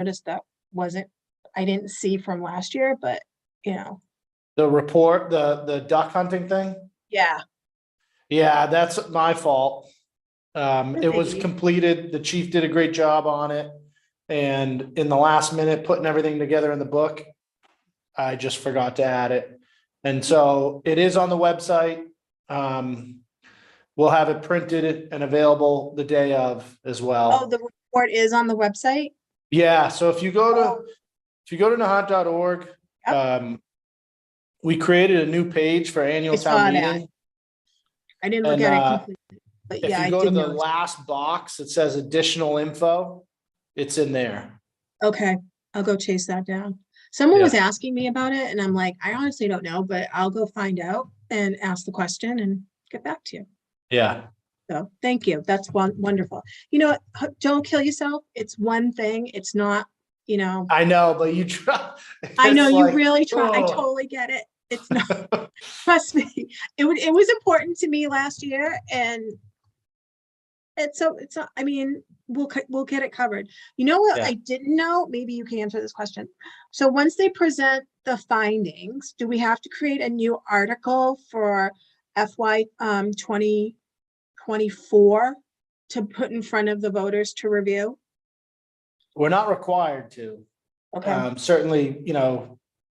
noticed that I didn't see from last year, but The report, the duck hunting thing? yeah. Yeah, that's my fault. It was Biggie. completed. The chief did a great job on it. And in the last minute, putting everything together in the book, I just forgot to add it. And so it is on the website. We'll have it printed and available the day of as well. Oh, the report is on the website? Yeah, so if you go Oh. to nahant.org, Yep. we created a new page for annual I town saw that. meeting. I didn't look And, at it completely, but If yeah, you I go to did the notice. last box, it says additional info, it's in there. Okay, I'll go chase that down. Someone was Yeah. asking me about it and I'm like, I honestly don't know, but I'll go find out and ask the question and get back to you. Yeah. So thank you. That's wonderful. Don't kill yourself. It's one thing. It's not, I know, but you try. I know it's you like, really try. I oh. totally get it. It's not, trust me. It was important to me last year and it's not, I mean, we'll get it covered. You know what Yeah. I didn't know? Maybe you can answer this question. So once they present the findings, do we have to create a new article for FY 2024 to put in front of the voters to review? We're not required to. Okay. Certainly,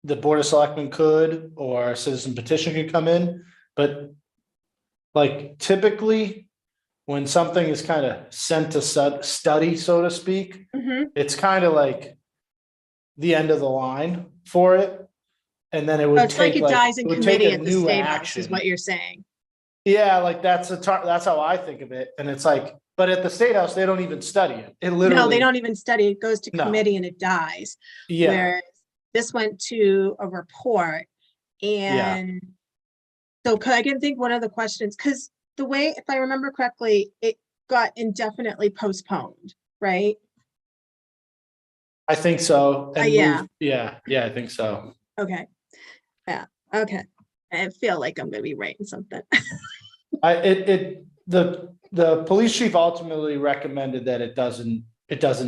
the Board of Selectmen could, or a citizen petition could come in, but like typically when something is kind of sent to study, so to speak, Mhm. it's kind of like the end of the line for it. And then it Oh, would it's like take it dies in it would take committee a at the new State House is action. what you're saying. Yeah, like that's how I think of it. And it's like, but at the State House, they don't even study it. It literally. No, they don't even study. It goes to No. committee and it dies. Yeah. Whereas this went to a report and so I can think one of the questions, because the way, if I remember correctly, it got indefinitely postponed, right? I think so. And Yeah. I think so. Okay. Yeah. Okay. I feel like I'm gonna be writing something. The police chief ultimately recommended that it doesn't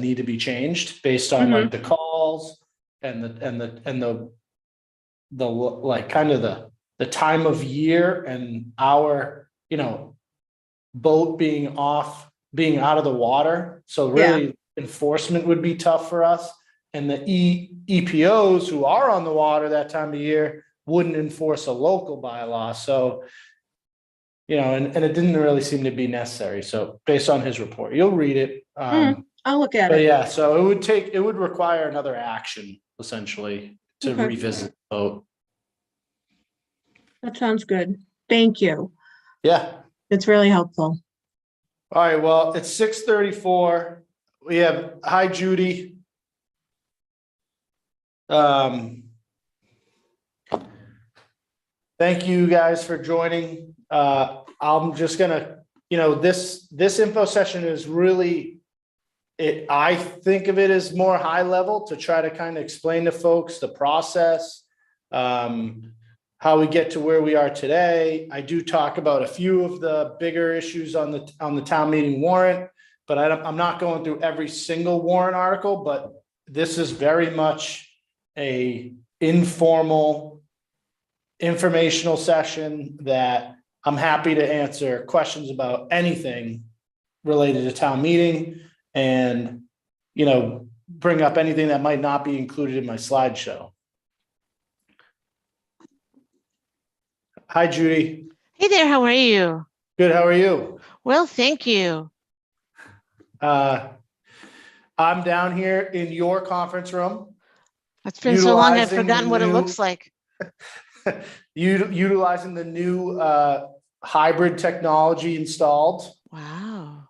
need to be changed based on like the calls and the like kind of the time of year and our, boat being out of the water. So really enforcement would be tough for us. And the EPOs who are on the water that time of year wouldn't enforce a local bylaw. So, and it didn't really seem to be necessary. So based on his report, you'll read it. I'll look at But it. yeah, so it would require another action essentially to revisit the vote. That sounds good. Thank you. Yeah. It's really helpful. All right. Well, it's 6:34. We have, hi, Judy. Thank you guys for joining. I'm just gonna, this info session is really, I think of it as more high level to try to kind of explain to folks the process, how we get to where we are today. I do talk about a few of the bigger issues on the town meeting warrant, but I'm not going through every single warrant article, but this is very much a informal informational session that I'm happy to answer questions about anything related to town meeting and, bring up anything that might not be included in my slideshow. Hi, Judy. Hey there, how are you? Good, how are you? Well, thank you. I'm down here in your conference room. It's been so long, I've utilizing forgotten what it looks like. Utilizing the new hybrid technology installed. Wow.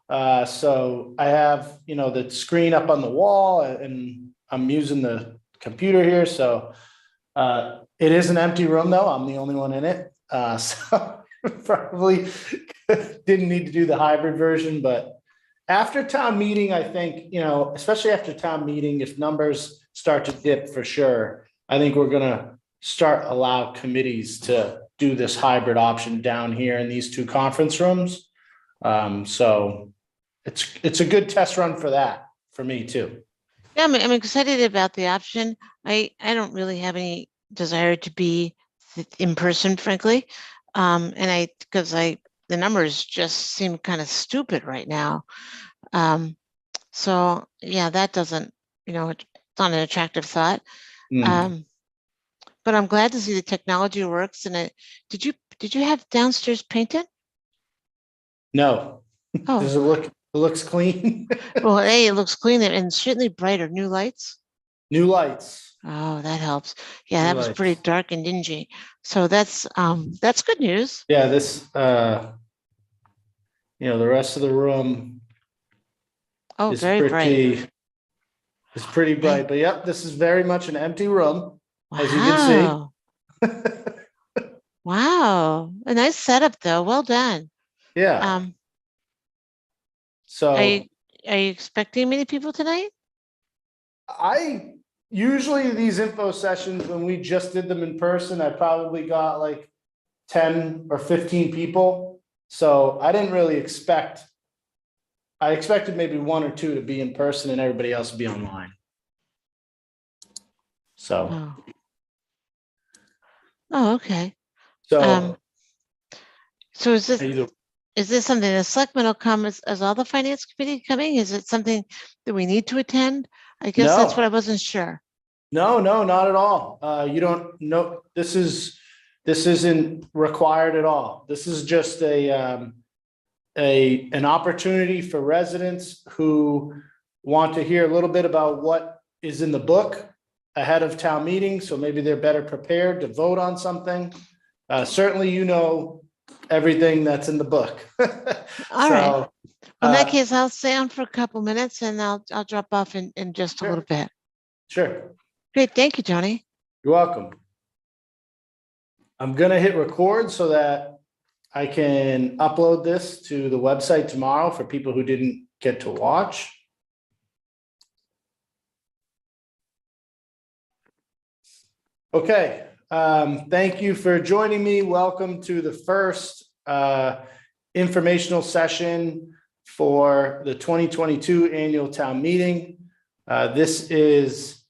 So I have, the screen up on the wall and I'm using the computer here. So it is an empty room though. I'm the only one in it. So probably didn't need to do the hybrid version, but after town meeting, I think, especially after town meeting, if numbers start to dip for sure, I think we're going to allow committees to do this hybrid option down here in these two conference rooms. So it's a good test run for that, for me too. Yeah, I'm excited about the option. I don't really have any desire to be in person, frankly. Because the numbers just seem kind of stupid right now. So yeah, that doesn't, it's not an attractive thought. Um, but I'm glad to see the technology works. And did you have downstairs painted? No, Oh, does it look, it looks clean? well, hey, it looks clean and certainly brighter. New lights. New lights, Oh, that helps. Yeah, new that was pretty lights. dark and dingy. So that's good news. Yeah, this, the rest of the room Oh, is very bright. pretty I, bright, but yep, this is very much an empty room, as you can see. wow. Wow. A nice setup though. Well done. Yeah, Um, are you so are you expecting many people tonight? I usually these info sessions, when we just did them in person, I probably got like 10 or 15 people. So I didn't really expect, I expected maybe one or two to be in person and everybody else to be online. So, Oh. Oh, okay. so Um, so either, is this something the selectmen will come as all the finance committee coming? Is it something that we need to attend? I guess that's what I no, wasn't sure. no, not at all. You don't know, this isn't required at all. This is just an opportunity for residents who want to hear a little bit about what is in the book ahead of town meeting, so maybe they're better prepared to vote on something. Certainly, everything that's in the book. All right. So, Well, in that case, I'll stay on for a couple minutes and I'll drop off in just a little sure, bit. sure. Great. Thank you, Tony. You're welcome. I'm gonna hit record so that I can upload this to the website tomorrow for people who didn't get to watch. Okay, thank you for joining me. Welcome to the first informational session for the 2022 annual town meeting. This is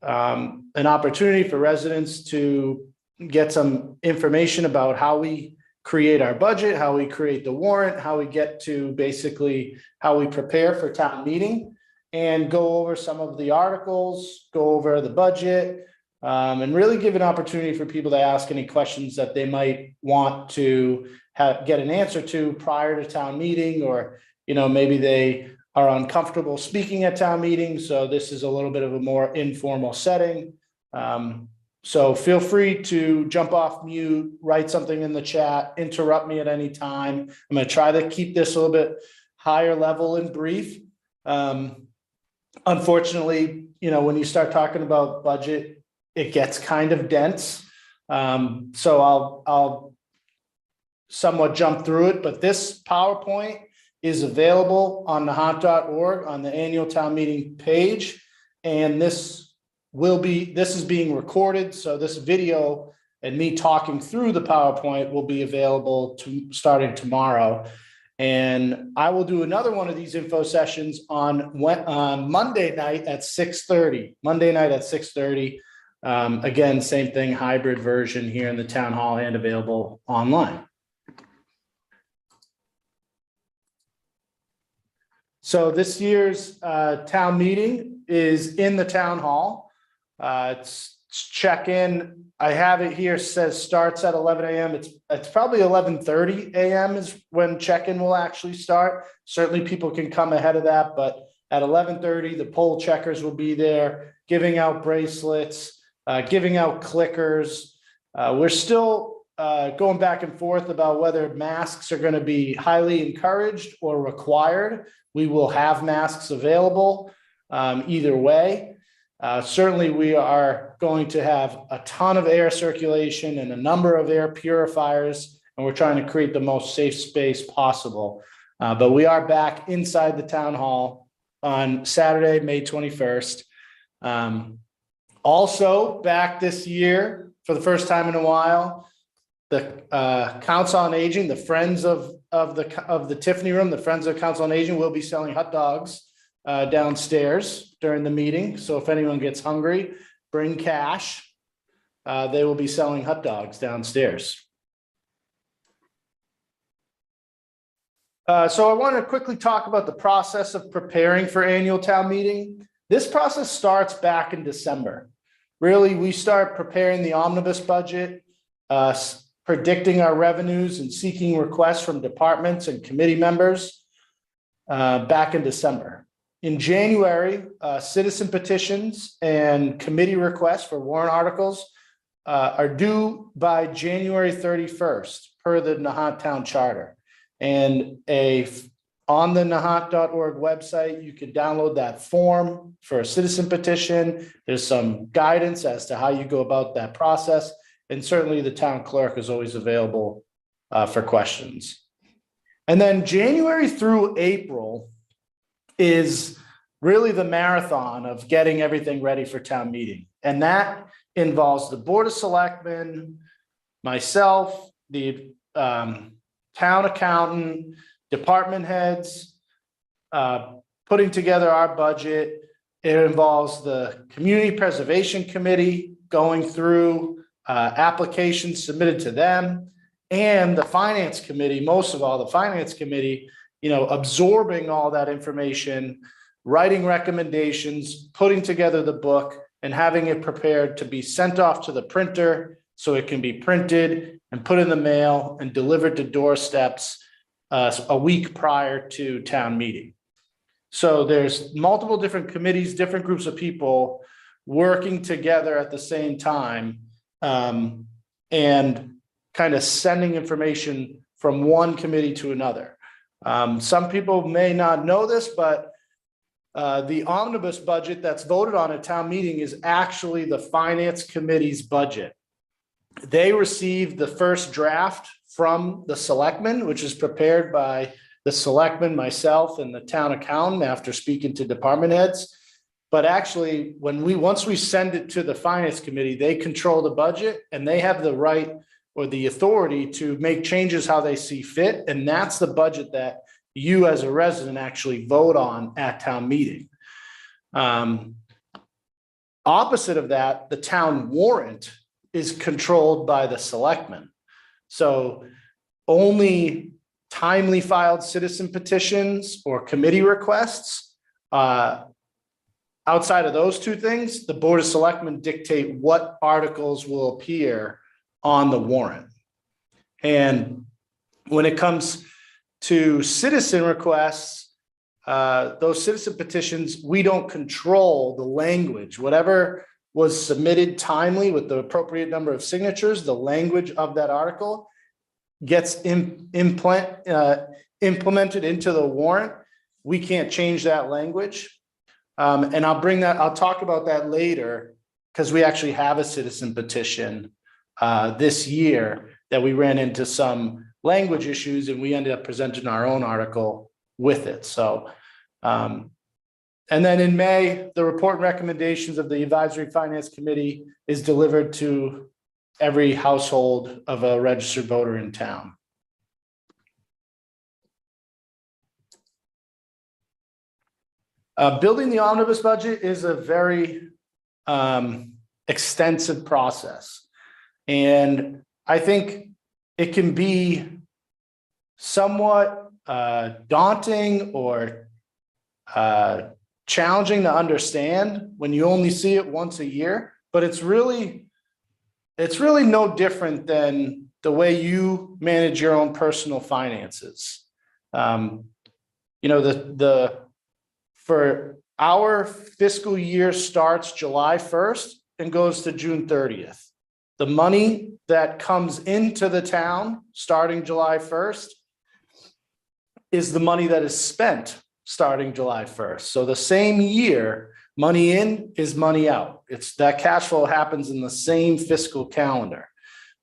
an opportunity for residents to get some information about how we create our budget, how we create the warrant, how we get to basically how we prepare for town meeting, and go over some of the articles, go over the budget, and really give an opportunity for people to ask any questions that they might want to get an answer to prior to town meeting, or maybe they are uncomfortable speaking at town meetings, so this is a little bit of a more informal setting. So feel free to jump off mute, write something in the chat, interrupt me at any time. I'm going to try to keep this a little bit higher level and brief. Unfortunately, when you start talking about budget, it gets kind of dense. So I'll somewhat jump through it, but this PowerPoint is available on nahant.org on the annual town meeting page. And this is being recorded. So this video and me talking through the PowerPoint will be available starting tomorrow. And I will do another one of these info sessions on Monday night at 6:30. Monday night at 6:30. Again, same thing, hybrid version here in the town hall and available online. So this year's town meeting is in the town hall. It's check-in. I have it here, says starts at 11 a.m. It's probably 11:30 a.m. is when check-in will actually start. Certainly people can come ahead of that, but at 11:30, the poll checkers will be there, giving out bracelets, giving out clickers. We're still going back and forth about whether masks are going to be highly encouraged or required. We will have masks available either way. Certainly, we are going to have a ton of air circulation and a number of air purifiers, and we're trying to create the most safe space possible. But we are back inside the town hall on Saturday, May 21st. Also back this year for the first time in a while, the Council on Aging, the Friends of the Tiffany Room, the Friends of Council on Aging will be selling hot dogs downstairs during the meeting. So if anyone gets hungry, bring cash. They will be selling hot dogs downstairs. So I want to quickly talk about the process of preparing for annual town meeting. This process starts back in December. Really, we start preparing the omnibus budget, predicting our revenues and seeking requests from departments and committee members back in December. In January, citizen petitions and committee requests for warrant articles are due by January 31st per the Nahant Town Charter. And on the nahant.org website, you can download that form for a citizen petition. There's some guidance as to how you go about that process. And certainly the town clerk is always available for questions. And then January through April is really the marathon of getting everything ready for town meeting. And that involves the Board of Selectmen, myself, the town accountant, department heads, putting together our budget. It involves the Community Preservation Committee going through applications submitted to them, and the Finance Committee, most of all, the Finance Committee, absorbing all that information, writing recommendations, putting together the book, and having it prepared to be sent off to the printer so it can be printed and put in the mail and delivered to doorsteps a week prior to town meeting. So there's multiple different committees, different groups of people working together at the same time and kind of sending information from one committee to another. Some people may not know this, but the omnibus budget that's voted on at town meeting is actually the Finance Committee's budget. They received the first draft from the selectmen, which is prepared by the selectmen, myself, and the town accountant after speaking to department heads. But actually, once we send it to the Finance Committee, they control the budget and they have the right or the authority to make changes how they see fit. And that's the budget that you as a resident actually vote on at town meeting. Opposite of that, the town warrant is controlled by the selectmen. So only timely filed citizen petitions or committee requests, outside of those two things, the Board of Selectmen dictate what articles will appear on the warrant. And when it comes to citizen requests, those citizen petitions, we don't control the language. Whatever was submitted timely with the appropriate number of signatures, the language of that article gets implemented into the warrant. We can't change that language. And I'll talk about that later, because we actually have a citizen petition this year that we ran into some language issues and we ended up presenting our own article with it. So, and then in May, the report and recommendations of the Advisory Finance Committee is delivered to every household of a registered voter in town. Building the omnibus budget is a very extensive process. And I think it can be somewhat daunting or challenging to understand when you only see it once a year, but it's really no different than the way you manage your own personal finances. For our fiscal year starts July 1st and goes to June 30th. The money that comes into the town starting July 1st is the money that is spent starting July 1st. So the same year, money in is money out. It's that cash flow happens in the same fiscal calendar.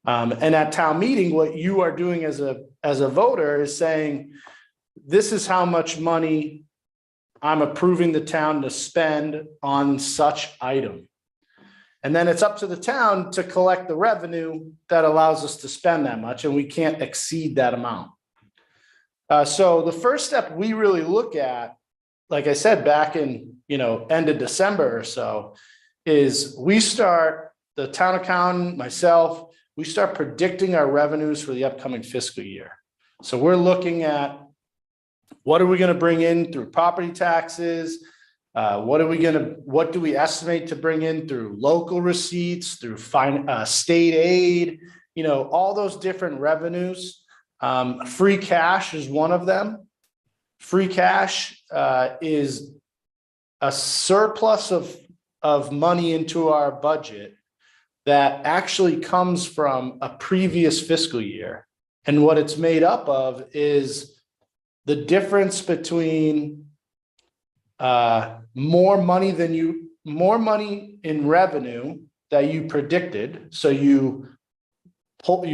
And at town meeting, what you are doing as a voter is saying, this is how much money I'm approving the town to spend on such item. And then it's up to the town to collect the revenue that allows us to spend that much, and we can't exceed that amount. So the first step we really look at like I said, back in, end of December or so, is the town accountant, myself, we start predicting our revenues for the upcoming fiscal year. So we're looking at what are we going to bring in through property taxes? What do we estimate to bring in through local receipts, through state aid, all those different revenues. Free cash is one of them. Free cash is a surplus of money into our budget that actually comes from a previous fiscal year. And what it's made up of is the difference between more money in revenue that you predicted. So you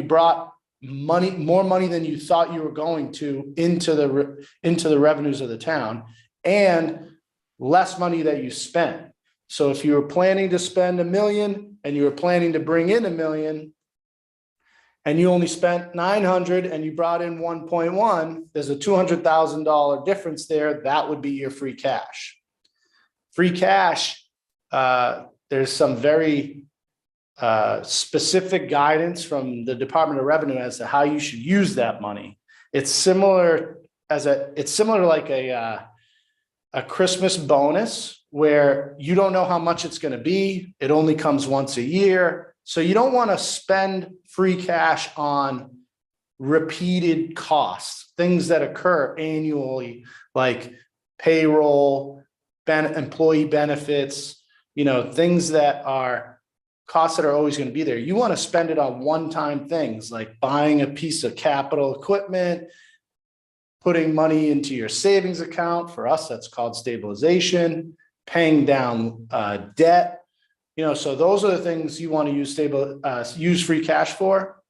brought more money than you thought you were going to into the revenues of the town, and less money that you spent. So if you were planning to spend $1 million and you were planning to bring in $1 million, and you only spent 900 and you brought in 1.1, there's a $200,000 difference there. That would be your free cash. Free cash, there's some very specific guidance from the Department of Revenue as to how you should use that money. It's similar like a Christmas bonus where you don't know how much it's going to be. It only comes once a year. So you don't want to spend free cash on repeated costs, things that occur annually, like payroll, employee benefits, things that are costs that are always going to be there. You want to spend it on one-time things like buying a piece of capital equipment, putting money into your savings account. For us, that's called stabilization, paying down debt. So those are the things you want to use free cash for.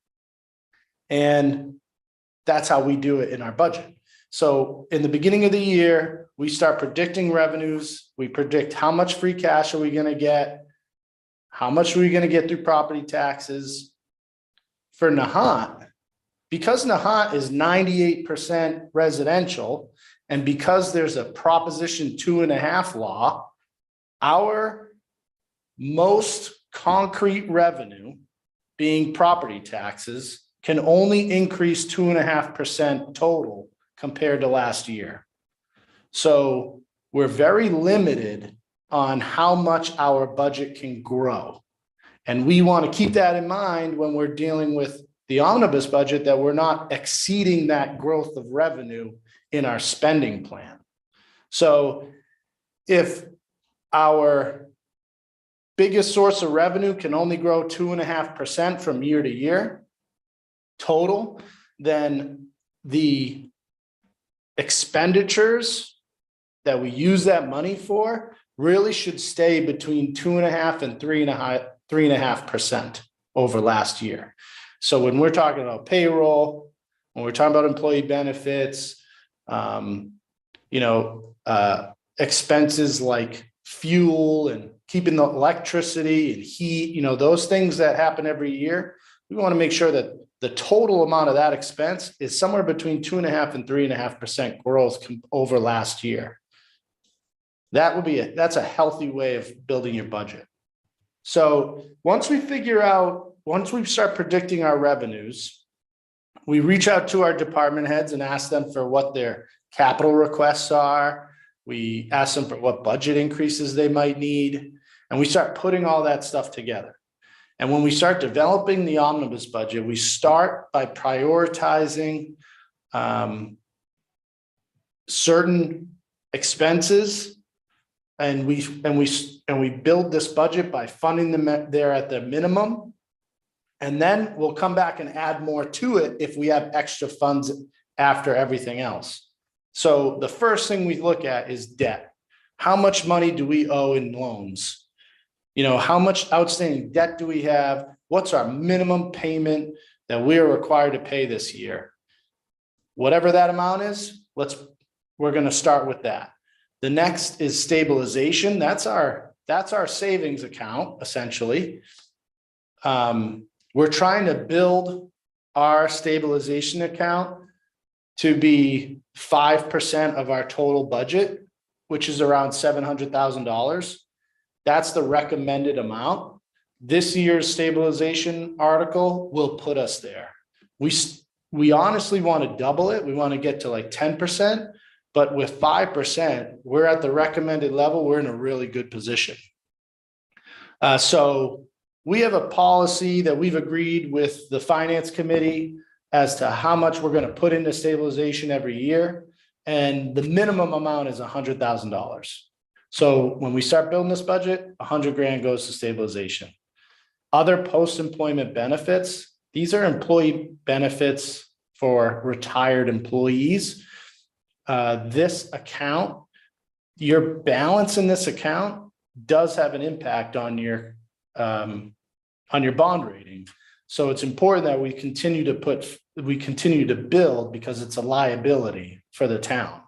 And that's how we do it in our budget. So in the beginning of the year, we start predicting revenues. We predict how much free cash are we going to get? How much are we going to get through property taxes? For Nahant, because Nahant is 98% residential, and because there's a Proposition 2.5 law, our most concrete revenue, being property taxes, can only increase 2.5% total compared to last year. So we're very limited on how much our budget can grow. And we want to keep that in mind when we're dealing with the omnibus budget, that we're not exceeding that growth of revenue in our spending plan. So if our biggest source of revenue can only grow 2.5% from year to year total, then the expenditures that we use that money for really should stay between 2.5% and 3.5% over last year. So when we're talking about payroll, when we're talking about employee benefits, expenses like fuel and keeping the electricity and heat, those things that happen every year, we want to make sure that the total amount of that expense is somewhere between 2.5% and 3.5% growth over last year. That's a healthy way of building your budget. So once we start predicting our revenues, we reach out to our department heads and ask them for what their capital requests are. We ask them for what budget increases they might need, and we start putting all that stuff together. And when we start developing the omnibus budget, we start by prioritizing certain expenses, and we build this budget by funding them there at the minimum. And then we'll come back and add more to it if we have extra funds after everything else. So the first thing we look at is debt. How much money do we owe in loans? How much outstanding debt do we have? What's our minimum payment that we are required to pay this year? Whatever that amount is, we're going to start with that. The next is stabilization. That's our savings account, essentially. We're trying to build our stabilization account to be 5% of our total budget which is around $700,000. That's the recommended amount. This year's stabilization article will put us there. We honestly want to double it. We want to get to like 10%, but with 5%, we're at the recommended level. We're in a really good position. So we have a policy that we've agreed with the finance committee as to how much we're going to put into stabilization every year. And the minimum amount is $100,000. So when we start building this budget, 100 grand goes to stabilization. Other post-employment benefits, these are employee benefits for retired employees. This account, your balance in this account does have an impact on your bond rating. So it's important that we continue to build because it's a liability for the town.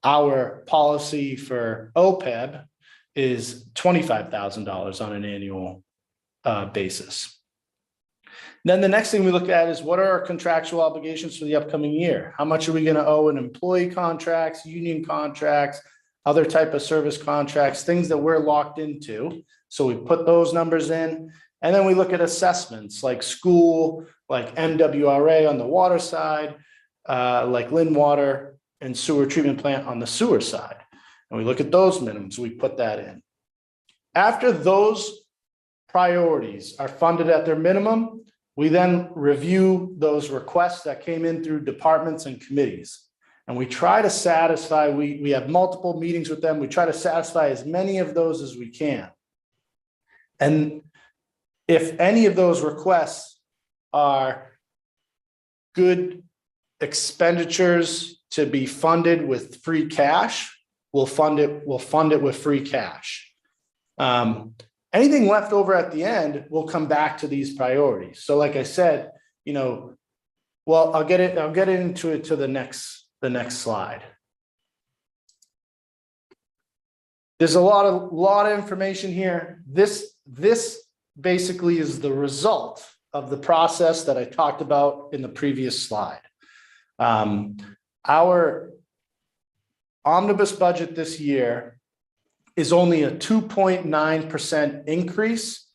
Our policy for OPEB is $25,000 on an annual basis. Then the next thing we look at is what are our contractual obligations for the upcoming year? How much are we going to owe in employee contracts, union contracts, other type of service contracts, things that we're locked into. So we put those numbers in, and then we look at assessments like school, like MWRA on the water side, like Lynn Water and sewer treatment plant on the sewer side. And we look at those minimums, we put that in. After those priorities are funded at their minimum, we then review those requests that came in through departments and committees. And we try to satisfy, we have multiple meetings with them. We try to satisfy as many of those as we can. And if any of those requests are good expenditures to be funded with free cash, we'll fund it with free cash. Anything left over at the end will come back to these priorities. So like I said, well, I'll get into it to the next slide. There's a lot of information here. This basically is the result of the process that I talked about in the previous slide. Our omnibus budget this year is only a 2.9% increase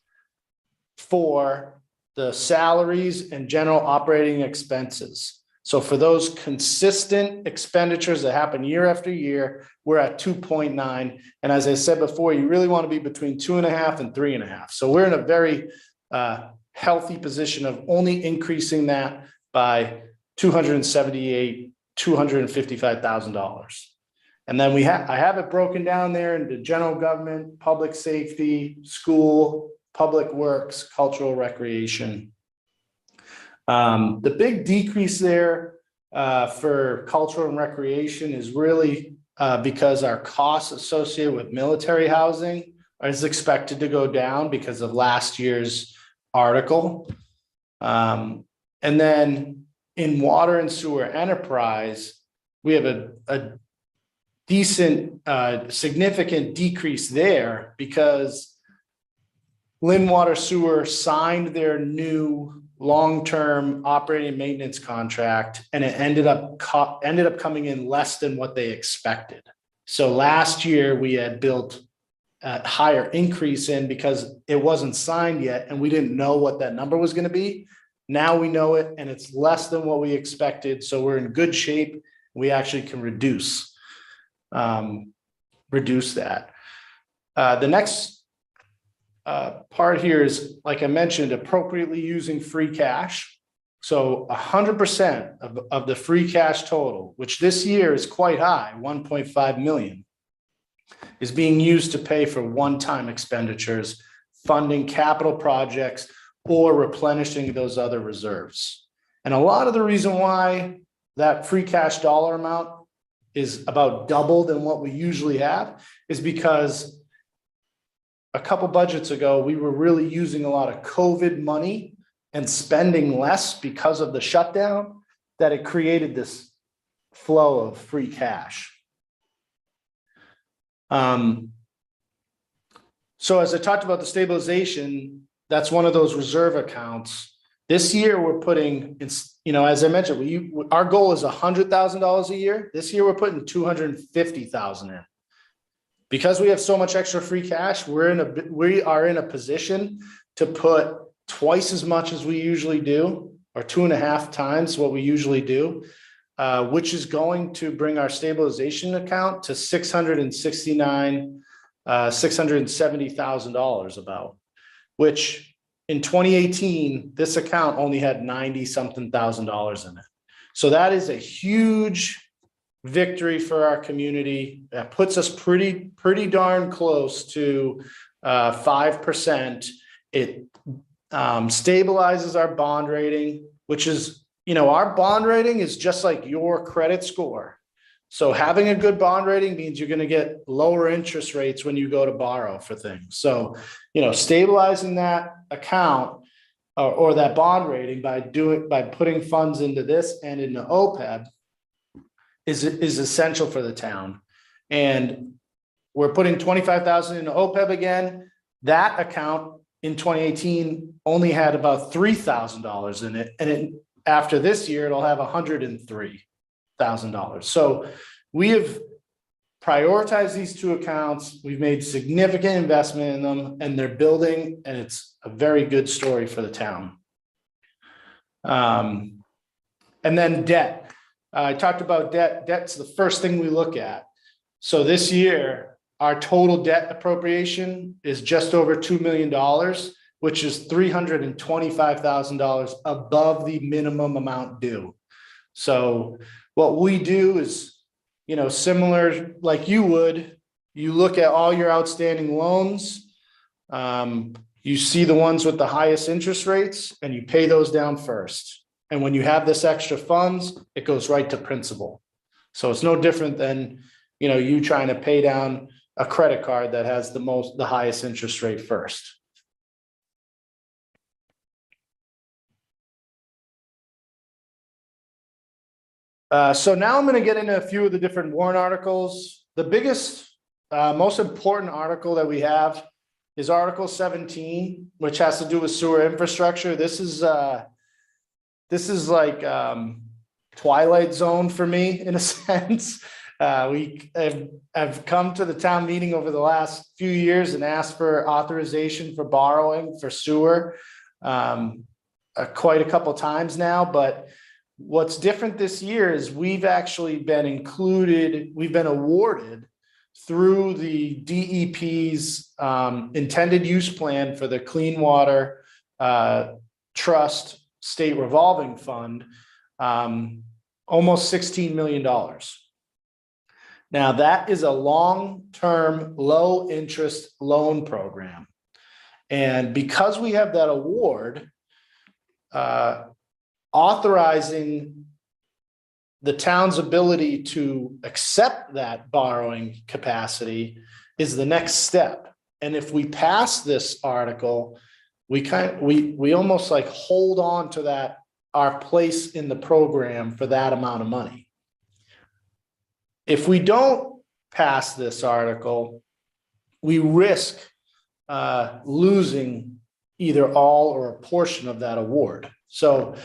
for the salaries and general operating expenses. So for those consistent expenditures that happen year after year, we're at 2.9. And as I said before, you really want to be between 2.5 and 3.5. So we're in a very healthy position of only increasing that by $255,000. And then I have it broken down there into general government, public safety, school, public works, cultural recreation. The big decrease there for cultural and recreation is really because our costs associated with military housing is expected to go down because of last year's article. And then in water and sewer enterprise, we have a decent, significant decrease there because Lynn Water Sewer signed their new long-term operating maintenance contract, and it ended up coming in less than what they expected. So last year we had built a higher increase in because it wasn't signed yet, and we didn't know what that number was going to be. Now we know it, and it's less than what we expected. So we're in good shape. We actually can reduce that. The next part here is, like I mentioned, appropriately using free cash. So 100% of the free cash total, which this year is quite high, 1.5 million, is being used to pay for one-time expenditures, funding capital projects, or replenishing those other reserves. And a lot of the reason why that free cash dollar amount is about double than what we usually have is because a couple budgets ago, we were really using a lot of COVID money and spending less because of the shutdown, that it created this flow of free cash. So as I talked about the stabilization, that's one of those reserve accounts This year, we're putting, as I mentioned, our goal is $100,000 a year. This year, we're putting $250,000 in. Because we have so much extra free cash, we are in a position to put twice as much as we usually do, or 2.5 times what we usually do, which is going to bring our stabilization account to $670,000 about, which in 2018, this account only had 90-something thousand dollars in it. So that is a huge victory for our community. That puts us pretty darn close to 5%. It stabilizes our bond rating, which is, our bond rating is just like your credit score. So having a good bond rating means you're going to get lower interest rates when you go to borrow for things. So, stabilizing that account or that bond rating by putting funds into this and into OPEB is essential for the town. And we're putting 25,000 into OPEB again. That account in 2018 only had about $3,000 in it. And after this year, it'll have $103,000. So we have prioritized these two accounts. We've made significant investment in them, and they're building, and it's a very good story for the town. And then debt. I talked about debt. Debt's the first thing we look at. So this year, our total debt appropriation is just over $2 million, which is $325,000 above the minimum amount due. So what we do is, similar like you would, you look at all your outstanding loans, you see the ones with the highest interest rates, and you pay those down first. And when you have this extra funds, it goes right to principal. So it's no different than, you trying to pay down a credit card that has the highest interest rate first. So now I'm going to get into a few of the different warrant articles. The biggest, most important article that we have is Article 17, which has to do with sewer infrastructure. This is like Twilight Zone for me, in a sense. We have come to the town meeting over the last few years and asked for authorization for borrowing for sewer quite a couple times now. But what's different this year is we've actually been awarded through the DEP's intended use plan for the Clean Water Trust State Revolving Fund, almost $16 million. Now that is a long-term, low-interest loan program. And because we have that award, authorizing the town's ability to accept that borrowing capacity is the next step. And if we pass this article, we almost like hold on to that, our place in the program for that amount of money. If we don't pass this article, we risk losing either all or a portion of that award. So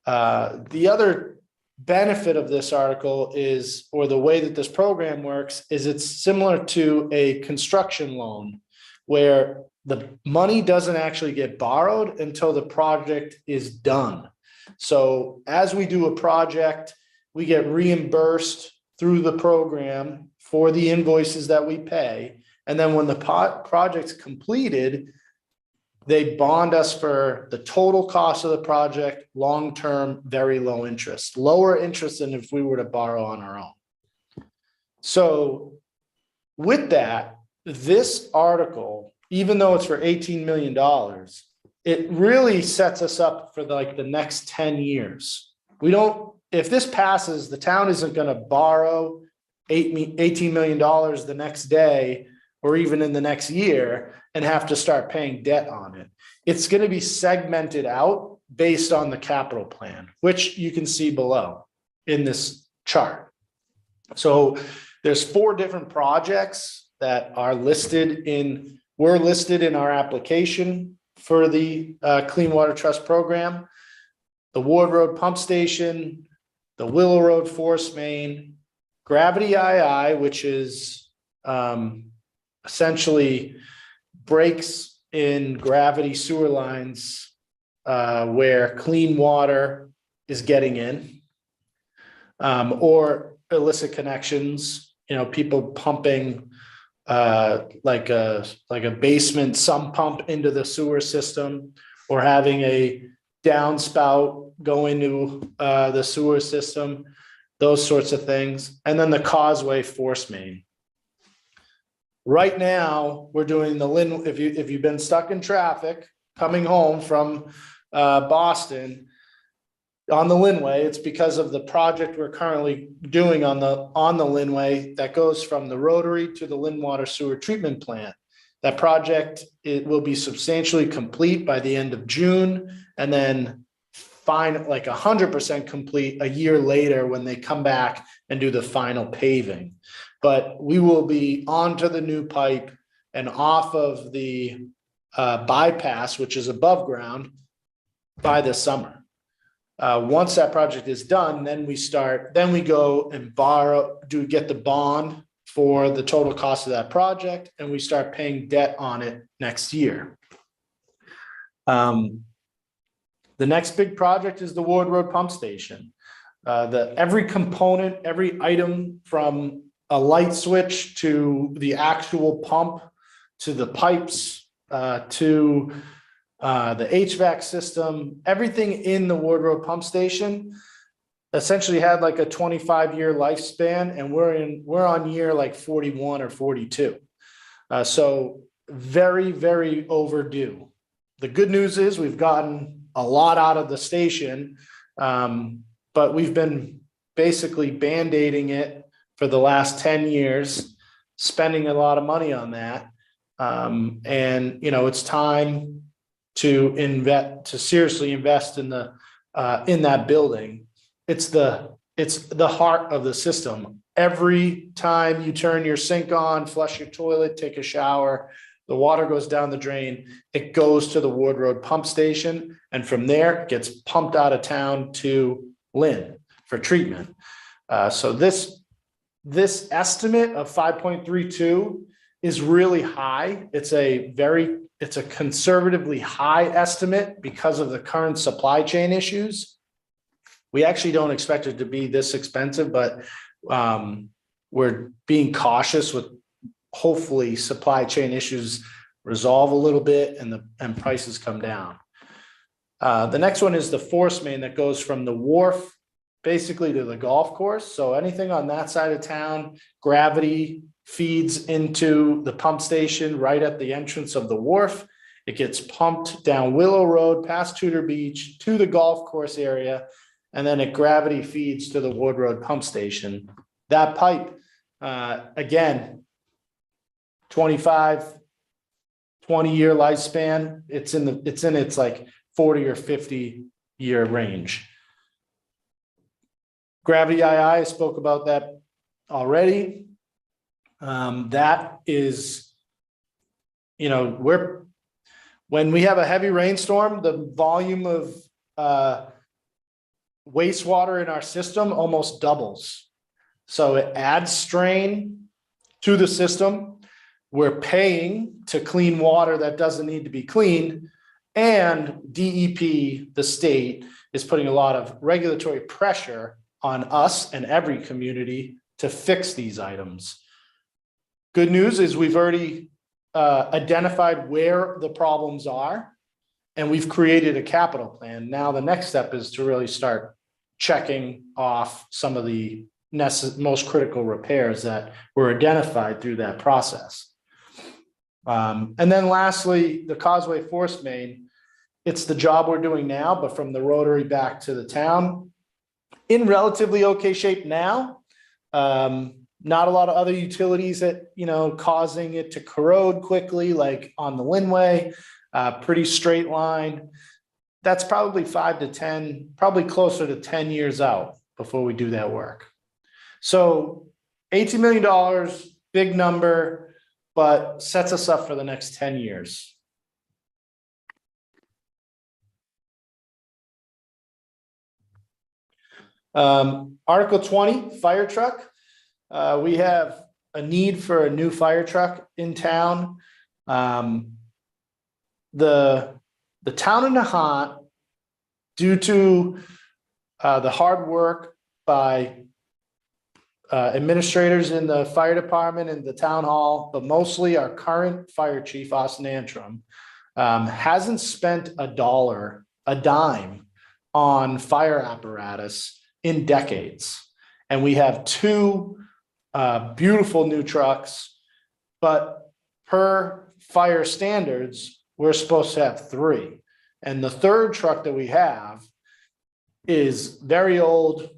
the other benefit of this article is, or the way that this program works, is it's similar to a construction loan where the money doesn't actually get borrowed until the project is done. So as we do a project, we get reimbursed through the program for the invoices that we pay. And then when the project's completed, they bond us for the total cost of the project, long-term, very low interest, lower interest than if we were to borrow on our own. So with that, this article, even though it's for $18 million, it really sets us up for like the next 10 years. If this passes, the town isn't going to borrow $18 million the next day or even in the next year and have to start paying debt on it. It's going to be segmented out based on the capital plan, which you can see below in this chart. So there's 4 different projects that are were listed in our application for the Clean Water Trust program. the Ward Road Pump Station, the Willow Road Force Main, Gravity II, which is essentially breaks in gravity sewer lines where clean water is getting in, or illicit connections, people pumping like a basement sump pump into the sewer system, or having a downspout go into the sewer system, those sorts of things. And then the Causeway Force Main. Right now, we're doing the Lynn, if you've been stuck in traffic coming home from Boston on the Linway, it's because of the project we're currently doing on the Linway that goes from the Rotary to the Lynn Water Sewer Treatment Plant. That project, it will be substantially complete by the end of June, and then like 100% complete a year later when they come back and do the final paving. But we will be onto the new pipe and off of the bypass, which is above ground, by this summer. Once that project is done, then we go and get the bond for the total cost of that project, and we start paying debt on it next year. The next big project is the Ward Road Pump Station. Every component, every item from a light switch to the actual pump, to the pipes, to the HVAC system, everything in the Ward Road Pump Station essentially had like a 25-year lifespan, and we're on year like 41 or 42. So very, very overdue. The good news is we've gotten a lot out of the station, but we've been basically band-aiding it for the last 10 years, spending a lot of money on that. And it's time to seriously invest in that building. It's the heart of the system. Every time you turn your sink on, flush your toilet, take a shower, the water goes down the drain, it goes to the Ward Road Pump Station, and from there it gets pumped out of town to Lynn for treatment. So this estimate of 5.32 is really high. It's a conservatively high estimate because of the current supply chain issues. We actually don't expect it to be this expensive, but we're being cautious with hopefully supply chain issues resolve a little bit and prices come down. The next one is the force main that goes from the wharf basically to the golf course. So anything on that side of town, gravity feeds into the pump station right at the entrance of the wharf. It gets pumped down Willow Road past Tudor Beach to the golf course area, and then it gravity feeds to the Ward Road Pump Station. That pipe, again, 20-year lifespan. It's in its like 40 or 50-year range. Gravity II, I spoke about that already. That is, when we have a heavy rainstorm, the volume of wastewater in our system almost doubles. So it adds strain to the system. We're paying to clean water that doesn't need to be cleaned, and DEP, the state, is putting a lot of regulatory pressure on us and every community to fix these items. Good news is we've already identified where the problems are, and we've created a capital plan. Now the next step is to really start checking off some of the most critical repairs that were identified through that process. And then lastly, the Causeway Force Main. It's the job we're doing now, but from the Rotary back to the town. In relatively okay shape now. Not a lot of other utilities that, causing it to corrode quickly, like on the Linway, pretty straight line. That's probably 5 to 10, probably closer to 10 years out before we do that work. So $18 million, big number, but sets us up for the next 10 years. Article 20, fire truck. We have a need for a new fire truck in town. The town of Nahant, due to the hard work by administrators in the fire department and the town hall, but mostly our current fire chief, Austin Antrim, hasn't spent a dime on fire apparatus in decades. And we have two beautiful new trucks, but per fire standards, we're supposed to have three. And the third truck that we have is very old,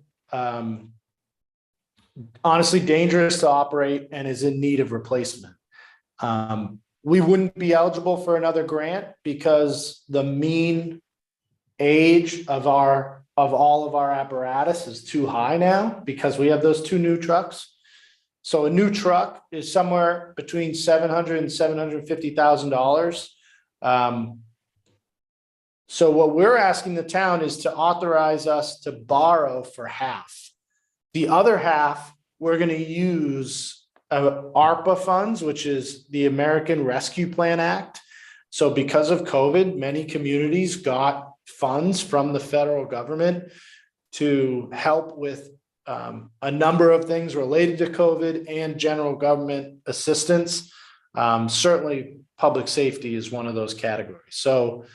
honestly dangerous to operate, and is in need of replacement. We wouldn't be eligible for another grant because the mean age of all of our apparatus is too high now because we have those two new trucks. So a new truck is somewhere between $700,000 and $750,000. So what we're asking the town is to authorize us to borrow for half. The other half, we're going to use ARPA funds, which is the American Rescue Plan Act. So because of COVID, many communities got funds from the federal government to help with a number of things related to COVID and general government assistance. Certainly public safety is one of those categories. So,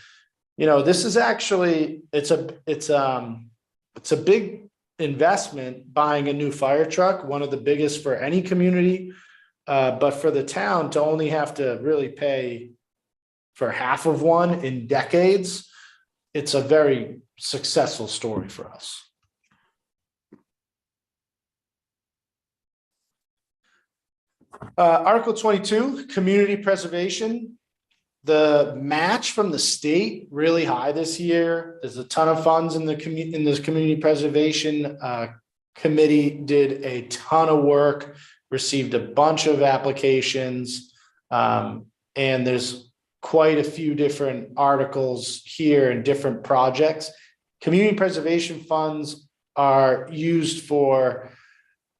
this is actually, it's a big investment buying a new fire truck, one of the biggest for any community. But for the town to only have to really pay for half of one in decades, it's a very successful story for us. Article 22, community preservation. The match from the state really high this year. There's a ton of funds in this community preservation committee. Did a ton of work, received a bunch of applications, and there's quite a few different articles here and different projects. Community preservation funds are used for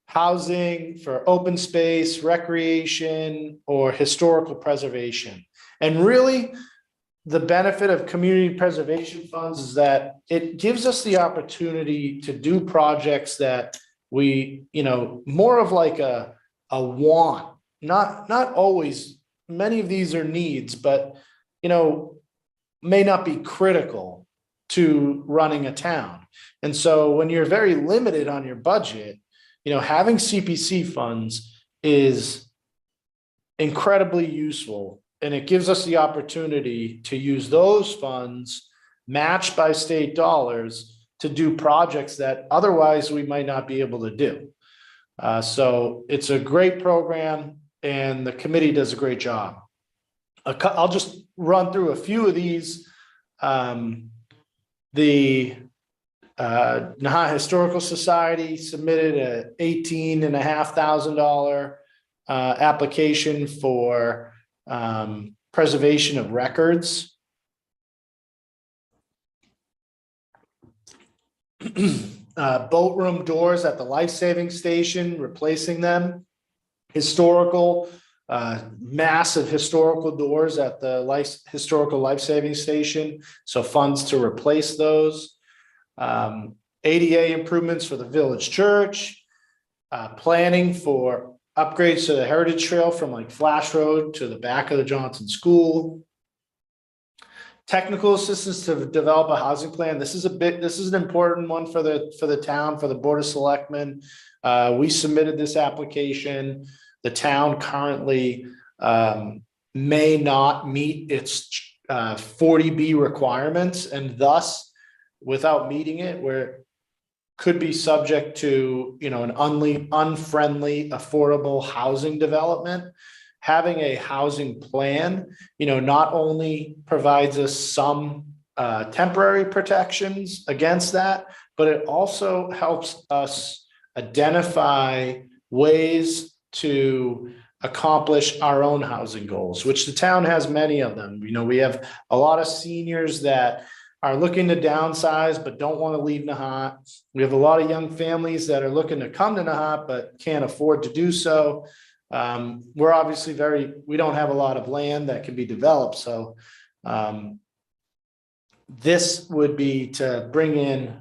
housing, for open space, recreation, or historical preservation. And really, the benefit of community preservation funds is that it gives us the opportunity to do projects that we, more of like a want, not always. Many of these are needs, but, may not be critical to running a town. And so when you're very limited on your budget, having CPC funds is incredibly useful, and it gives us the opportunity to use those funds matched by state dollars to do projects that otherwise we might not be able to do. So it's a great program, and the committee does a great job. I'll just run through a few of these. The Nahant Historical Society submitted a $18,500 application for preservation of records. Boat room doors at the life-saving station, replacing them. Historical, massive historical doors at the historical life-saving station. So funds to replace those. ADA improvements for the village church, planning for upgrades to the Heritage Trail from like Flash Road to the back of the Johnson School, technical assistance to develop a housing plan. This is an important one for the town, for the Board of Selectmen. We submitted this application. The town currently may not meet its 40B requirements, and thus, without meeting it, where could be subject to, an unfriendly, affordable housing development. Having a housing plan, not only provides us some temporary protections against that, but it also helps us identify ways to accomplish our own housing goals, which the town has many of them. We have a lot of seniors that are looking to downsize but don't want to leave Nahant. We have a lot of young families that are looking to come to Nahant but can't afford to do so. We're obviously we don't have a lot of land that can be developed. So this would be to bring in,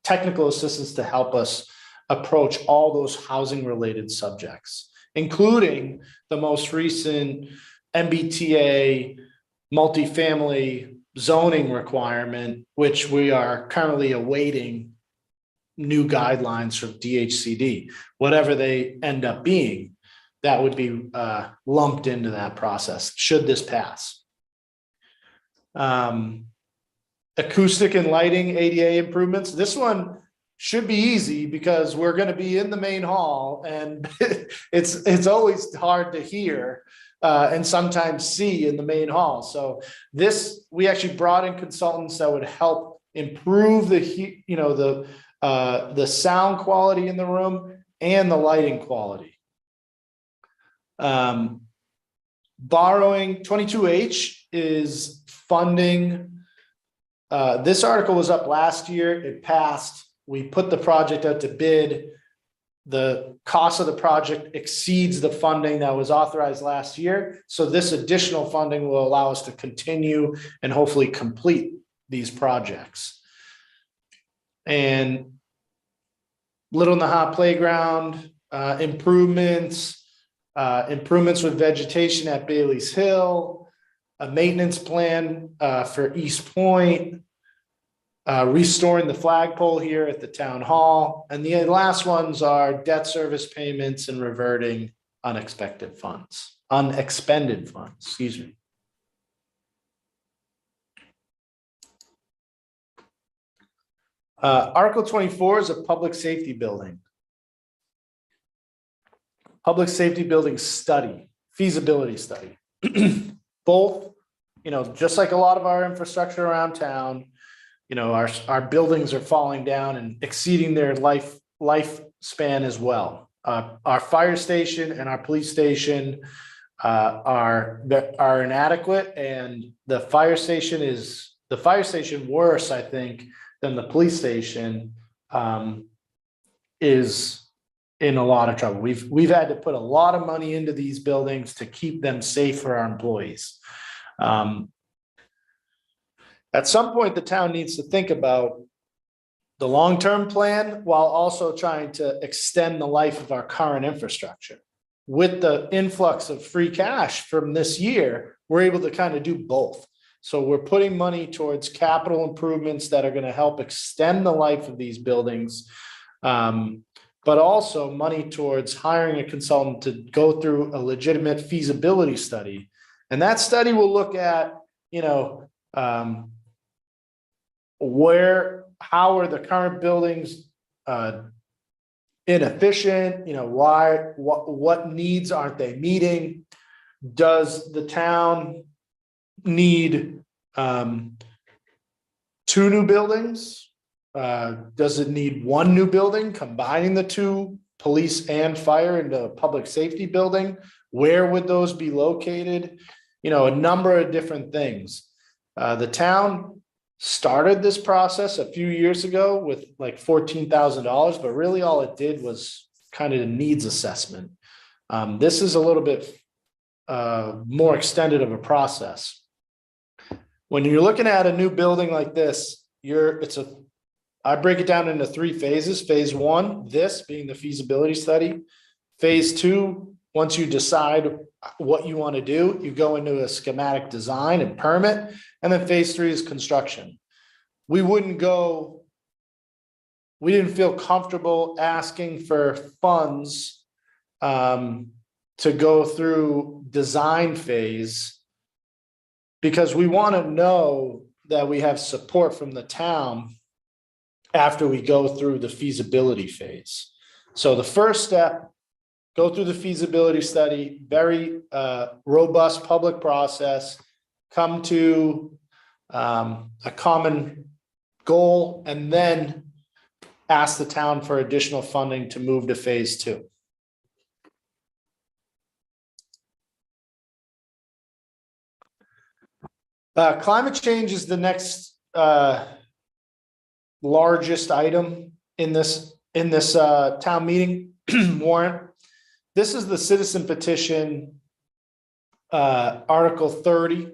technical assistance to help us approach all those housing related subjects, including the most recent MBTA multifamily zoning requirement, which we are currently awaiting new guidelines from DHCD, whatever they end up being, that would be lumped into that process, should this pass. Acoustic and lighting ADA improvements. This one should be easy because we're going to be in the main hall and it's always hard to hear and sometimes see in the main hall. So we actually brought in consultants that would help improve the sound quality in the room and the lighting quality. Borrowing 22H is funding. This article was up last year. It passed. We put the project out to bid. The cost of the project exceeds the funding that was authorized last year. So this additional funding will allow us to continue and hopefully complete these projects. And Little Nahant Playground improvements with vegetation at Bailey's Hill, a maintenance plan for East Point, restoring the flagpole here at the town hall. And the last ones are debt service payments and reverting unexpended funds, excuse me. Article 24 is a public safety building. Public safety building study, feasibility study. Both, just like a lot of our infrastructure around town, our buildings are falling down and exceeding their lifespan as well. Our fire station and our police station are inadequate, and the fire station worse, I think, than the police station is in a lot of trouble. We've had to put a lot of money into these buildings to keep them safe for our employees. At some point, the town needs to think about the long-term plan while also trying to extend the life of our current infrastructure. With the influx of free cash from this year, we're able to kind of do both. So we're putting money towards capital improvements that are going to help extend the life of these buildings, but also money towards hiring a consultant to go through a legitimate feasibility study. And that study will look at, how are the current buildings inefficient? What needs aren't they meeting? Does the town need 2 new buildings? Does it need 1 new building, combining the 2, police and fire, into a public safety building? Where would those be located? A number of different things. The town started this process a few years ago with like $14,000, but really all it did was kind of a needs assessment. This is a little bit more extended of a process. When you're looking at a new building like this, I break it down into 3 phases. Phase 1, this being the feasibility study. Phase 2, once you decide what you want to do, you go into a schematic design and permit. And then phase 3 is construction. We didn't feel comfortable asking for funds to go through design phase, because we want to know that we have support from the town after we go through the feasibility phase. So the first step, go through the feasibility study, very robust public process, come to a common goal, and then ask the town for additional funding to move to phase 2. Climate change is the next largest item in this town meeting warrant. This is the citizen petition, Article 30.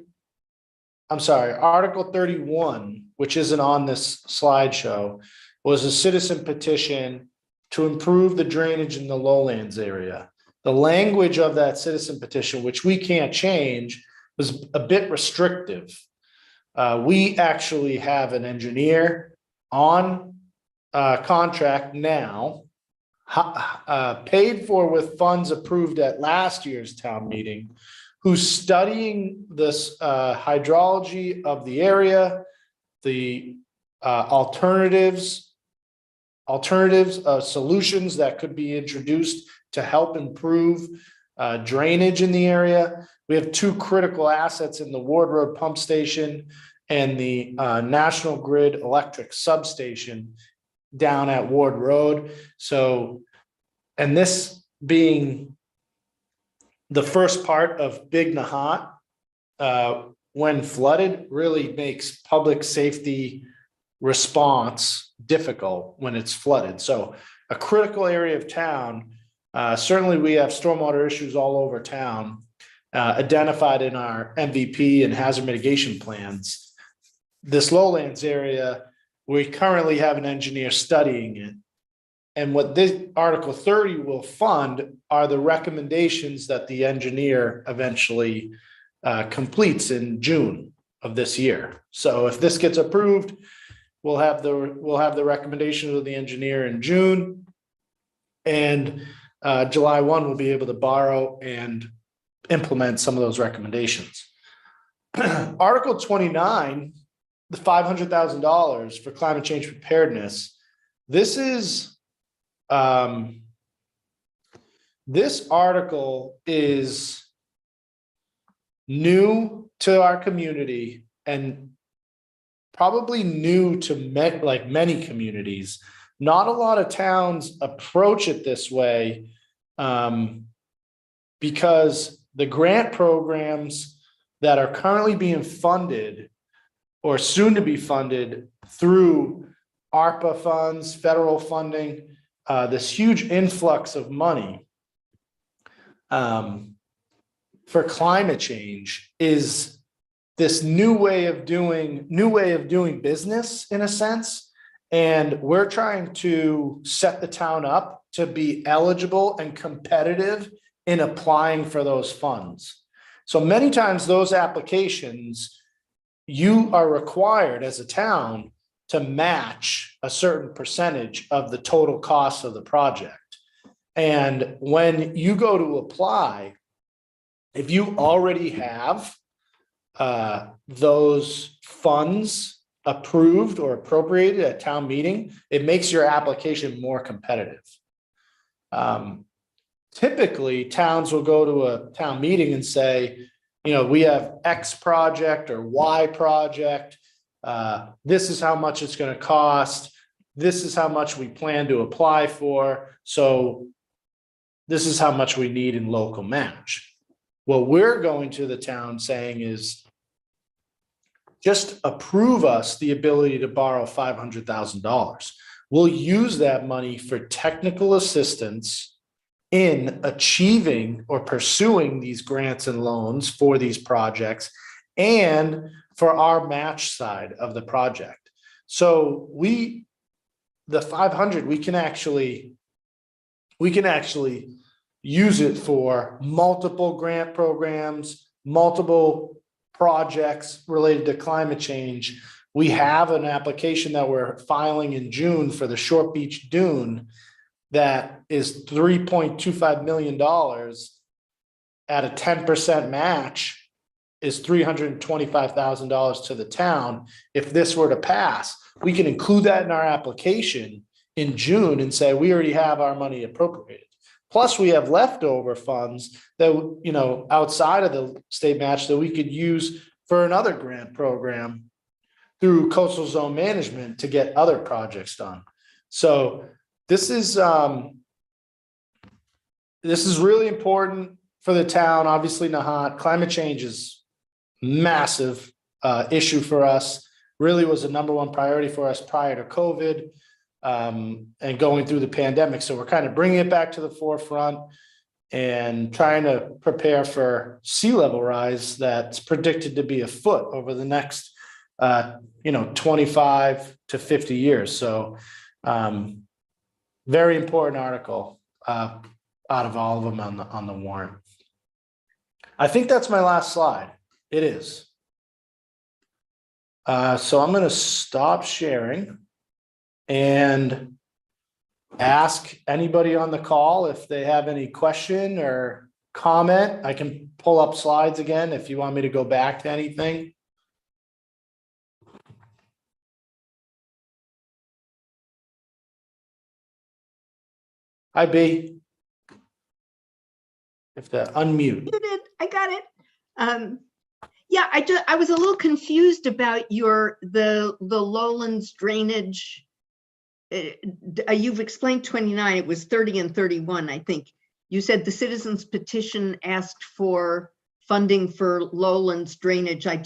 I'm sorry, Article 31, which isn't on this slideshow, was a citizen petition to improve the drainage in the lowlands area. The language of that citizen petition, which we can't change, was a bit restrictive. We actually have an engineer on contract now, paid for with funds approved at last year's town meeting, who's studying this hydrology of the area, the alternatives, solutions that could be introduced to help improve drainage in the area. We have two critical assets in the Ward Road Pump Station and the National Grid Electric Substation down at Ward Road. So, and this being the first part of Big Nahant, when flooded, really makes public safety response difficult when it's flooded. So a critical area of town, certainly we have stormwater issues all over town, identified in our MVP and hazard mitigation plans. This lowlands area, we currently have an engineer studying it. And what this Article 30 will fund are the recommendations that the engineer eventually completes in June of this year. So if this gets approved, we'll have the recommendations of the engineer in June, and July 1 we'll be able to borrow and implement some of those recommendations. Article 29, the $500,000 for climate change preparedness. This is this article is new to our community and probably new to many communities. Not a lot of towns approach it this way because the grant programs that are currently being funded or soon to be funded through ARPA funds, federal funding, this huge influx of money for climate change is this new way of doing business in a sense. And we're trying to set the town up to be eligible and competitive in applying for those funds. So many times those applications, you are required as a town to match a certain percentage of the total cost of the project. And when you go to apply, if you already have those funds approved or appropriated at town meeting, it makes your application more competitive. Typically, towns will go to a town meeting and say, you know, we have X project or Y project. This is how much it's going to cost. This is how much we plan to apply for. So this is how much we need in local match. What we're going to the town saying is just approve us the ability to borrow $500,000. We'll use that money for technical assistance in achieving or pursuing these grants and loans for these projects and for our match side of the project. So the 500, we can actually use it for multiple grant programs, multiple projects related to climate change. We have an application that we're filing in June for the Short Beach Dune that is $3.25 million at a 10% match is $325,000 to the town. If this were to pass, we can include that in our application in June and say, we already have our money appropriated. Plus we have leftover funds that, you know, outside of the state match that we could use for another grant program through coastal zone management to get other projects done. So this is really important for the town. Obviously, Nahant, climate change is massive issue for us. really was the number one priority for us prior to COVID and going through the pandemic. So we're kind of bringing it back to the forefront and trying to prepare for sea level rise that's predicted to be a foot over the next 25 to 50 years. So very important article out of all of them on the warrant. I think that's my last slide. It is. So I'm going to stop sharing and ask anybody on the call if they have any question or comment. I can pull up slides again if you want me to go back to anything. Hi, B. If to unmute. You did. I got it. Yeah, I was a little confused about the lowlands drainage. You've explained 29. It was 30 and 31. I think you said the citizens petition asked for funding for lowlands drainage. I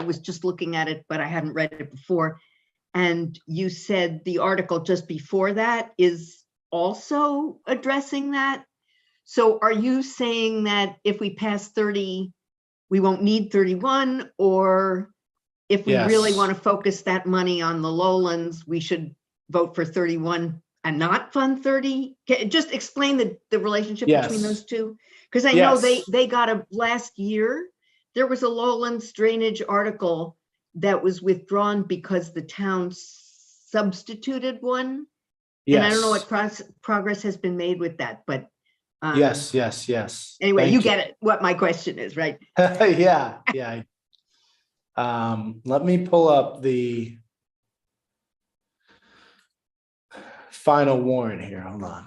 was just looking at it, but I hadn't read it before. And you said the article just before that is also addressing that. So are you saying that if we pass 30, we won't need 31, or if we really want to focus that money on the lowlands, we should vote for 31 and not fund 30? Just explain the relationship between those two. Because I know they got last year, there was a lowlands drainage article that was withdrawn because the town substituted one. And I don't know what progress has been made with that, but yes. Anyway, Thank you get it, what my question is, right? yeah. Let me pull up the final warrant here. Hold on.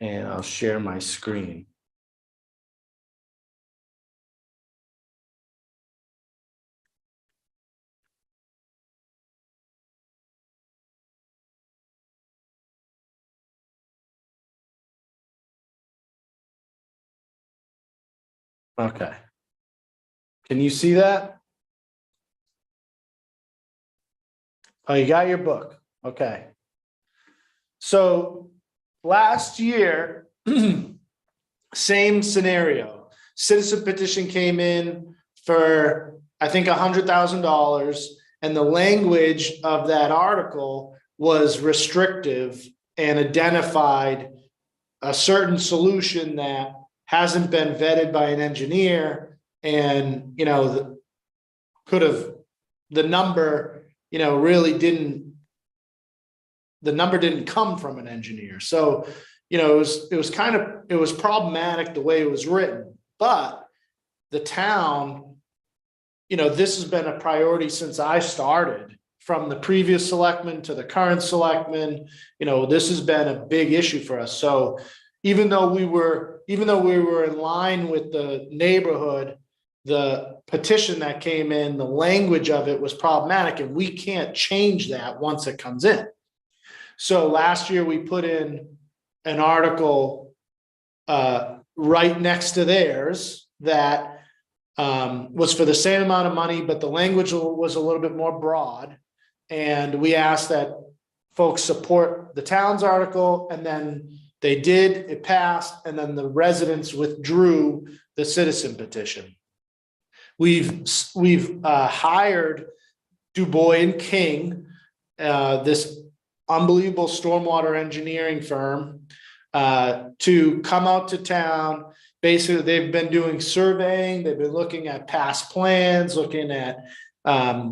And I'll share my screen. Okay. Can you see that? Oh, you got your book. Okay. So last year, same scenario. Citizen petition came in for, I think, $100,000, and the language of that article was restrictive and identified a certain solution that hasn't been vetted by an engineer, and the number really didn't come from an engineer. So it was problematic the way it was written. But the town, this has been a priority since I started, from the previous selectman to the current selectman. This has been a big issue for us. So even though we were in line with the neighborhood, the petition that came in, the language of it was problematic, and we can't change that once it comes in. So last year we put in an article right next to theirs that was for the same amount of money, but the language was a little bit more broad. And we asked that folks support the town's article, and then they did, it passed, and then the residents withdrew the citizen petition. We've hired Dubois and King, this unbelievable stormwater engineering firm, to come out to town. Basically, they've been doing surveying, they've been looking at past plans, looking at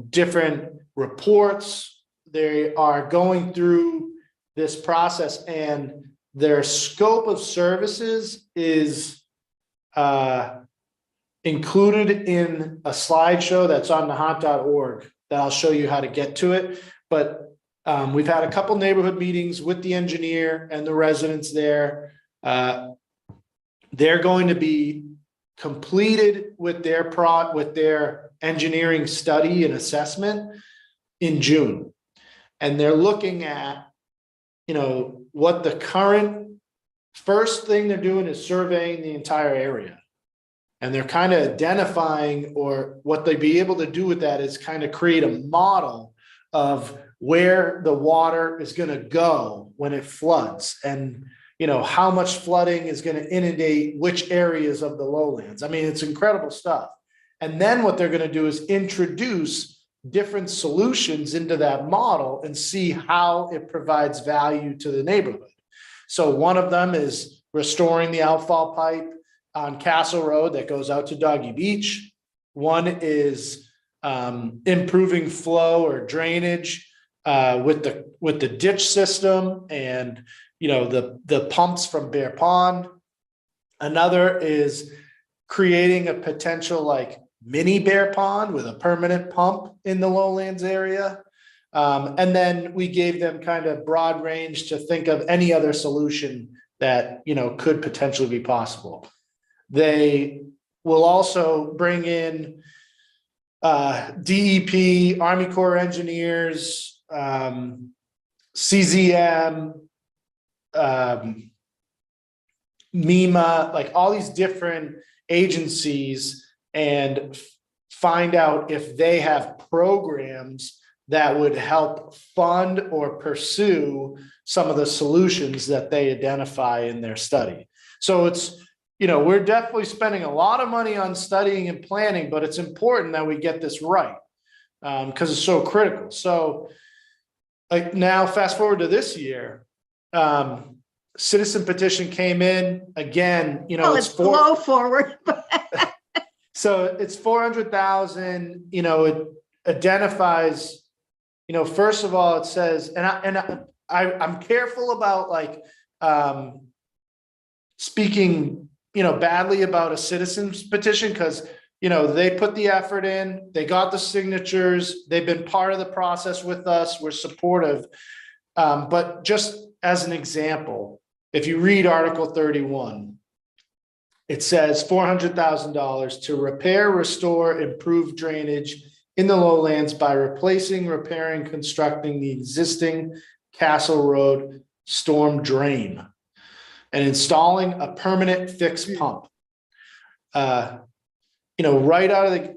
different reports. They are going through this process, and their scope of services is included in a slideshow that's on nahant.org that I'll show you how to get to it. But we've had a couple neighborhood meetings with the engineer and the residents there. They're going to be completed with their engineering study and assessment in June. And they're looking at, what the current first thing they're doing is surveying the entire area. And they're kind of identifying, or what they'd be able to do with that is kind of create a model of where the water is going to go when it floods, and how much flooding is going to inundate which areas of the lowlands. I mean, it's incredible stuff. And then what they're going to do is introduce different solutions into that model and see how it provides value to the neighborhood. So one of them is restoring the outfall pipe on Castle Road that goes out to Doggy Beach. One is improving flow or drainage with the ditch system and the pumps from Bear Pond. Another is creating a potential like mini Bear Pond with a permanent pump in the lowlands area. And then we gave them kind of broad range to think of any other solution that could potentially be possible. They will also bring in DEP, Army Corps of Engineers, CZM, MEMA, like all these different agencies, and find out if they have programs that would help fund or pursue some of the solutions that they identify in their study. So it's, we're definitely spending a lot of money on studying and planning, but it's important that we get this right because it's so critical. So like now, fast forward to this year, citizen petition came in again, Well, it's flow forward. So it's 400,000, it identifies, first of all, it says, I'm careful about like speaking, badly about a citizen's petition because, they put the effort in, they got the signatures, they've been part of the process with us, we're supportive. But just as an example, if you read Article 31, it says $400,000 to repair, restore, improve drainage in the lowlands by replacing, repairing, constructing the existing Castle Road storm drain and installing a permanent fixed pump.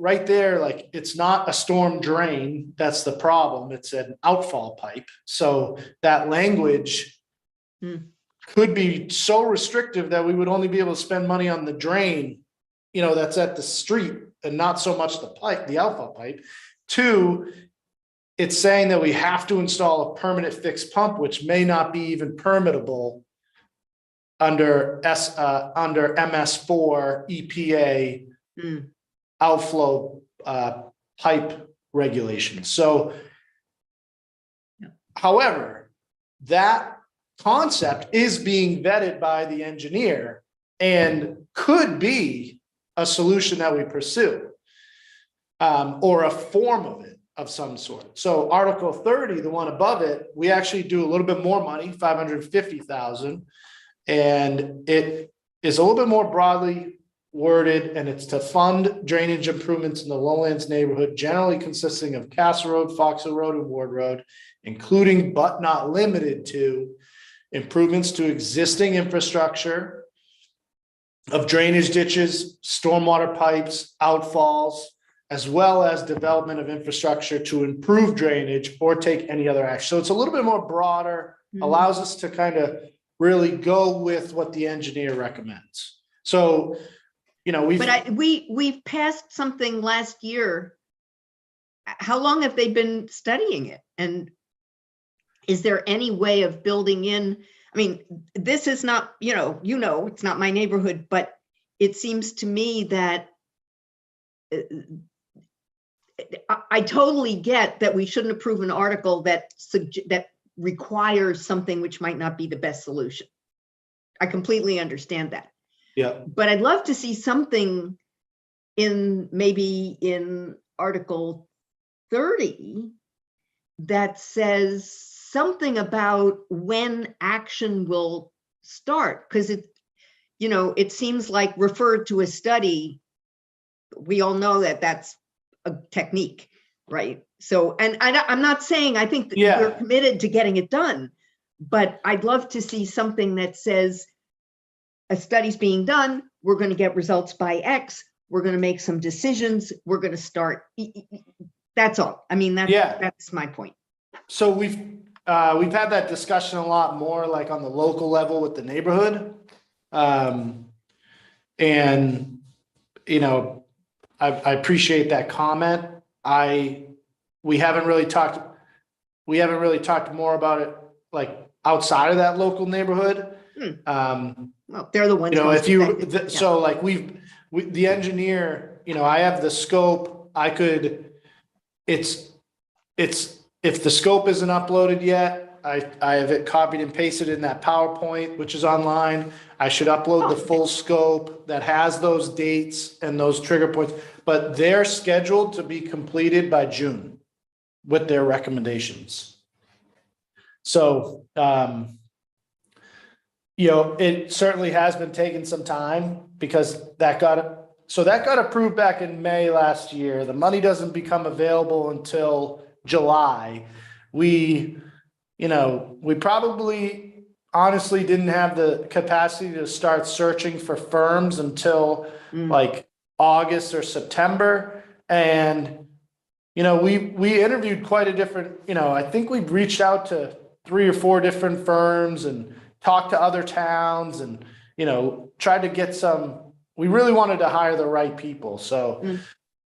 Right there, like it's not a storm drain. That's the problem. It's an outfall pipe. So that language could be so restrictive that we would only be able to spend money on the drain, that's at the street and not so much the pipe, the outfall pipe. Two, it's saying that we have to install a permanent fixed pump, which may not be even permittable under MS4 EPA outflow pipe regulations. So, however, that concept is being vetted by the engineer and could be a solution that we pursue or a form of it of some sort. So Article 30, the one above it, we actually do a little bit more money, 550,000, and it is a little bit more broadly worded, and it's to fund drainage improvements in the lowlands neighborhood, generally consisting of Castle Road, Foxhill Road, and Ward Road, including but not limited to improvements to existing infrastructure of drainage ditches, stormwater pipes, outfalls, as well as development of infrastructure to improve drainage or take any other action. So it's a little bit more broader, allows us to kind of really go with what the engineer recommends. So, we've passed something last year. How long have they been studying it? And is there any way of building in? I mean, this is not, it's not my neighborhood, but it seems to me that I totally get that we shouldn't approve an article that requires something which might not be the best solution. I completely understand that. Yeah. But I'd love to see something maybe in Article 30 that says something about when action will start, because it seems like referred to a study. We all know that that's a technique, right? So, and I'm not saying I think that we're committed to getting it done, but I'd love to see something that says a study's being done, we're going to get results by X, we're going to make some decisions, we're going to start. That's all. I mean, that's my point. So we've had that discussion a lot more like on the local level with the neighborhood. And, you know, I appreciate that comment. We haven't really talked more about it like outside of that local neighborhood. Well, they're the ones. You know, most if you, affected. so like the engineer, you know, I have the scope, if the scope isn't uploaded yet, I have it copied and pasted in that PowerPoint, which is online. I should upload the full scope that has those dates and those trigger points, but they're scheduled to be completed by June with their recommendations. So, you know, it certainly has been taking some time because that got approved back in May last year. The money doesn't become available until July. We probably honestly didn't have the capacity to start searching for firms until like August or September. And, you know, we interviewed quite a different, you know, I think we've reached out to 3 or 4 different firms and talked to other towns and, you know, tried to get we really wanted to hire the right people. So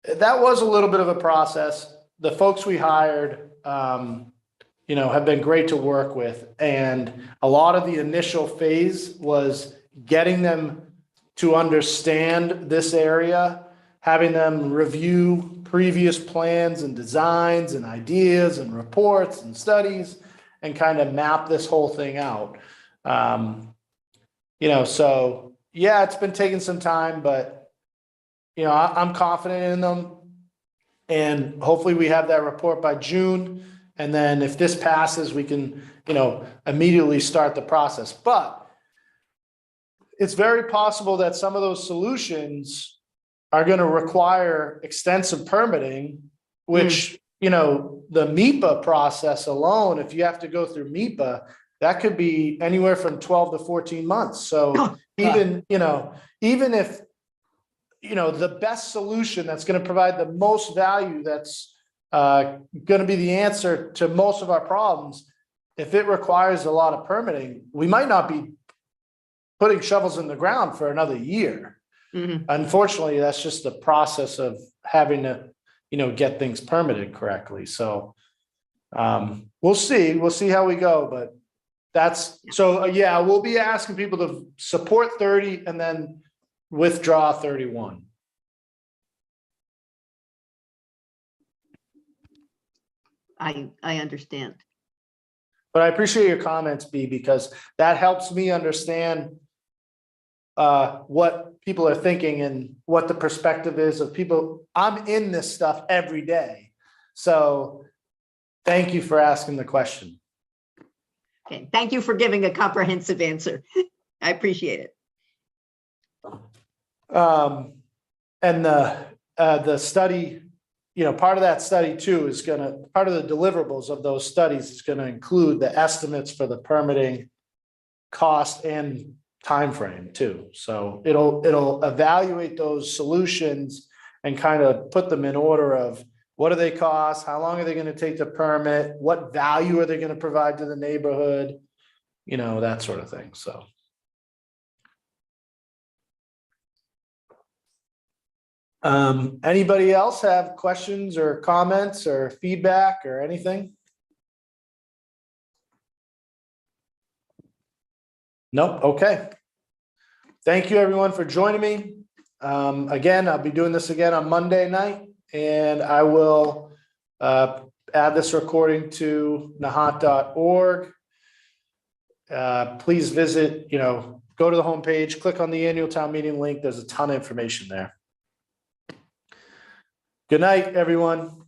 that was a little bit of a process. The folks we hired, you know, have been great to work with. And a lot of the initial phase was getting them to understand this area, having them review previous plans and designs and ideas and reports and studies and kind of map this whole thing out. You know, so yeah, it's been taking some time, but, you know, I'm confident in them. And hopefully we have that report by June. And then if this passes, we can, you know, immediately start the process. But it's very possible that some of those solutions are going to require extensive permitting, which, you know, the MIPA process alone, if you have to go through MIPA, that could be anywhere from 12 to 14 months. So even if, you know, the best solution that's going to provide the most value, that's going to be the answer to most of our problems, if it requires a lot of permitting, we might not be putting shovels in the ground for another year. Unfortunately, that's just the process of having to, you know, get things permitted correctly. So we'll see how we go, but yeah, we'll be asking people to support 30 and then withdraw 31. I understand. But I appreciate your comments, B, because that helps me understand what people are thinking and what the perspective is of people. I'm in this stuff every day. So thank you for asking the question. Okay, thank you for giving a comprehensive answer. I appreciate it. And the study, you know, part of that study too is part of the deliverables of those studies is going to include the estimates for the permitting cost and timeframe too. So it'll evaluate those solutions and kind of put them in order of what do they cost, how long are they going to take to permit, what value are they going to provide to the neighborhood, you know, that sort of thing. So. Anybody else have questions or comments or feedback or anything? Nope. Okay. Thank you everyone for joining me. Again, I'll be doing this again on Monday night, and I will add this recording to nahant.org. Please visit, you know, go to the homepage, click on the annual town meeting link. There's a ton of information there. Good night, everyone.